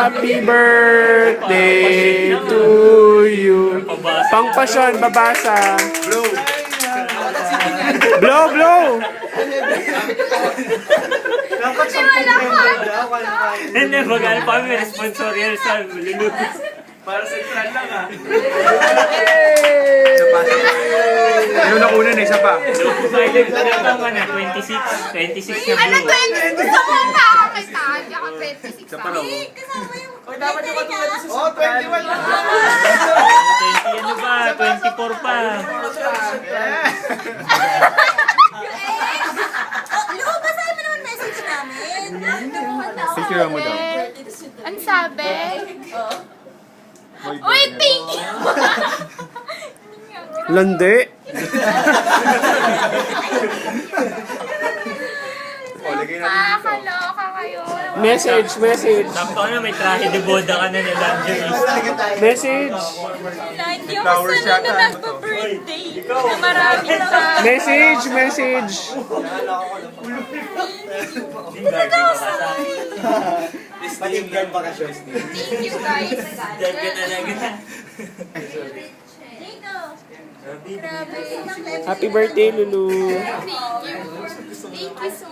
Happy birthday to you. Pangpasyon, babasa. Blow, blow. Hindi, mag-ano pa kami, responsorial sa Lulu. Para sa plan lang ah. Yung nakunan na isa pa. Silent na lang man, 26 na Ano blue. 26? Gusto mo pa ako kay Tagi? Ako 26 Isa pa. pa lang. Kasama yung... Oy, dapat yung katulad sa Oh, 21 na. 20 ano ba? 24 pa. Lu, basahin mo naman message namin. Picture mo daw. Ano sabi? Uy, thank you! Landi. Nakakaloka kayo. Message, message. Sakto na, may trahe de boda ka na nila. Message. Hindi ako sanay na nagpa-birthday. Na marami pa. Message, message. Patinggan vacations ni. Thank you guys. Dad ka talaga. Grabe. Happy birthday, Lulu. Thank you. Thank you so